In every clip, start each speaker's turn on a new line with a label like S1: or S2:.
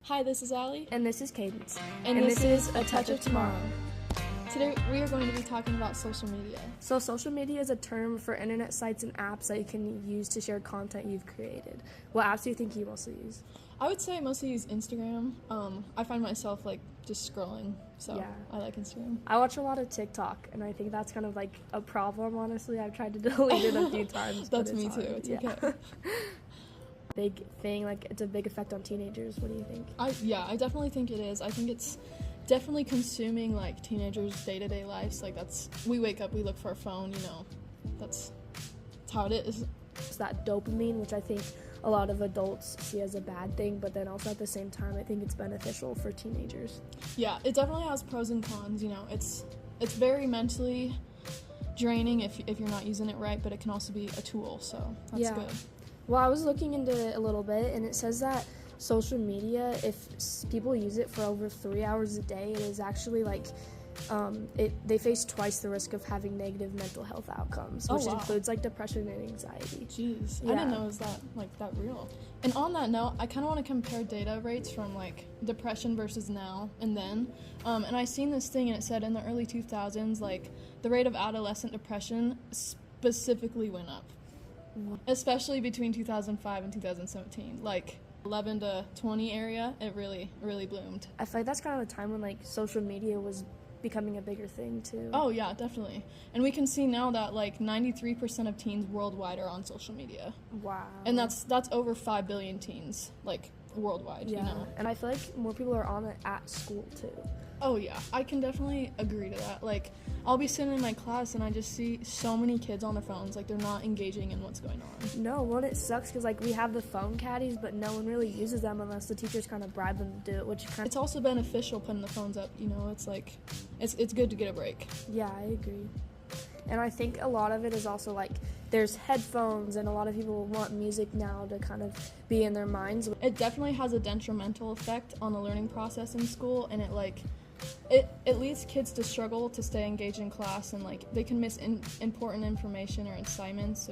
S1: Hi, this is Allie.
S2: And this is Cadence.
S1: And this is A Touch of Tomorrow. Today we are going to be talking about social media.
S2: So social media is a term for internet sites and apps that you can use to share content you've created. What apps do you think you mostly use?
S1: I would say I mostly use Instagram. I find myself just scrolling, so
S2: Yeah.
S1: I like Instagram.
S2: I watch a lot of TikTok, and I think that's kind of like a problem, honestly. I've tried to delete it a few times.
S1: That's
S2: but
S1: me
S2: it's
S1: too.
S2: hard.
S1: It's
S2: Yeah.
S1: okay.
S2: Big thing, it's a big effect on teenagers. What do you think?
S1: I definitely think it is. I think it's definitely consuming teenagers' day-to-day lives. We wake up, we look for our phone. That's how it is.
S2: It's that dopamine, which I think a lot of adults see as a bad thing, but then also at the same time, I think it's beneficial for teenagers.
S1: Yeah, it definitely has pros and cons. It's very mentally draining if you're not using it right, but it can also be a tool, so that's good.
S2: Well, I was looking into it a little bit, and it says that social media, if people use it for over 3 hours a day, it is actually they face twice the risk of having negative mental health outcomes, which includes depression and anxiety.
S1: Jeez,
S2: Yeah.
S1: I didn't know it was that real. And on that note, I kind of want to compare data rates from depression versus now and then. And I seen this thing, and it said in the early 2000s, the rate of adolescent depression specifically went up, especially between 2005 and 2017. 11 to 20 area, it really bloomed.
S2: I feel like that's kind of a time when social media was becoming a bigger thing too.
S1: Oh yeah, definitely. And we can see now that 93% of teens worldwide are on social media.
S2: Wow.
S1: And that's over 5 billion teens worldwide.
S2: Yeah. And I feel like more people are on it at school too.
S1: Oh yeah, I can definitely agree to that. I'll be sitting in my class and I just see so many kids on their phones, they're not engaging in what's going on.
S2: No, well, it sucks because we have the phone caddies, but no one really uses them unless the teachers kind of bribe them to do it, which
S1: It's also beneficial putting the phones up. It's good to get a break.
S2: Yeah, I agree. And I think a lot of it is also there's headphones, and a lot of people want music now to kind of be in their minds.
S1: It definitely has a detrimental effect on the learning process in school, and it leads kids to struggle to stay engaged in class, and they can miss important information or assignments.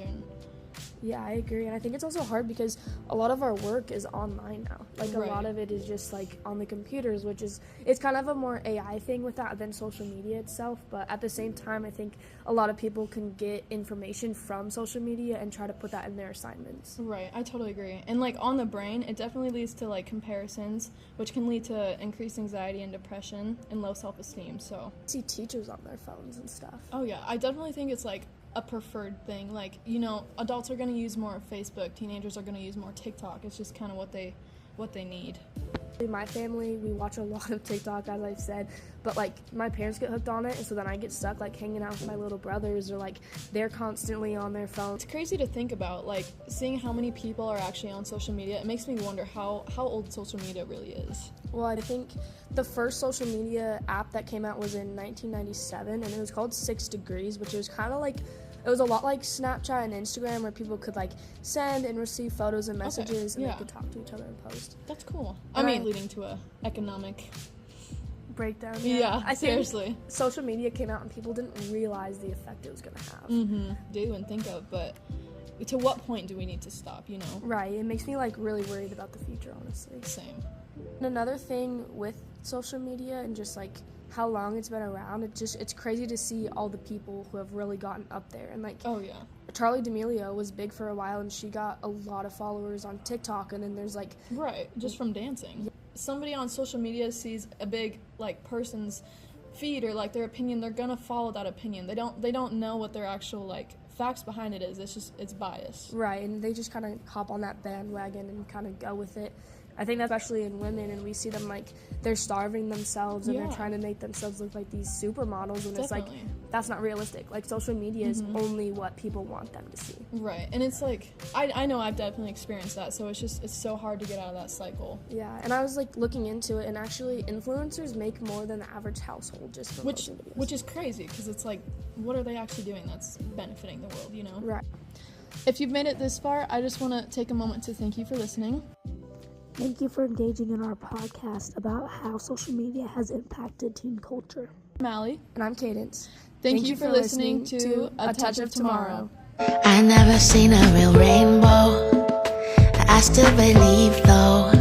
S2: Yeah, I agree. And I think it's also hard because a lot of our work is online now.
S1: Right.
S2: A lot of it is just on the computers, which it's kind of a more AI thing with that than social media itself. But at the same time, I think a lot of people can get information from social media and try to put that in their assignments.
S1: Right, I totally agree. And on the brain, it definitely leads to comparisons, which can lead to increased anxiety and depression and low self-esteem. So
S2: I see teachers on their phones and stuff.
S1: Oh yeah, I definitely think it's a preferred thing. Adults are going to use more Facebook, teenagers are going to use more TikTok. It's just kind of what they need.
S2: In my family, we watch a lot of TikTok, as I've said, but my parents get hooked on it, and so then I get stuck hanging out with my little brothers, or they're constantly on their phones.
S1: It's crazy to think about, seeing how many people are actually on social media. It makes me wonder how old social media really is.
S2: Well, I think the first social media app that came out was in 1997, and it was called 6 Degrees, which was kind of it was a lot like Snapchat and Instagram, where people could send and receive photos and messages, and they could talk to each other and post.
S1: That's cool. Leading to a economic
S2: breakdown.
S1: Yeah,
S2: I think
S1: seriously.
S2: Social media came out and people didn't realize the effect it was going to have.
S1: Do and think of, but to what point do we need to stop,
S2: Right, it makes me really worried about the future, honestly.
S1: Same.
S2: And another thing with social media and just how long it's been around, it's crazy to see all the people who have really gotten up there. And
S1: oh yeah,
S2: Charli D'Amelio was big for a while, and she got a lot of followers on TikTok, and then there's
S1: right, just from dancing. Yeah. Somebody on social media sees a big person's feed or their opinion, they're gonna follow that opinion. They don't know what their actual facts behind it is. It's bias.
S2: Right, and they just kind of hop on that bandwagon and kind of go with it. I think that's especially in women, and we see them they're starving themselves, and they're trying to make themselves look like these supermodels, and
S1: Definitely.
S2: it's that's not realistic. Social media is only what people want them to see.
S1: Right, and it's I know I've definitely experienced that, so it's so hard to get out of that cycle.
S2: Yeah, and I was looking into it, and actually influencers make more than the average household just from posting videos.
S1: Which is crazy, because it's what are they actually doing that's benefiting the world,
S2: Right.
S1: If you've made it this far, I just want to take a moment to thank you for listening.
S2: Thank you for engaging in our podcast about how social media has impacted teen culture.
S1: I'm Allie.
S2: And I'm Cadence.
S1: Thank you for listening to A Touch of Tomorrow.
S3: I never seen a real rainbow. I still believe though.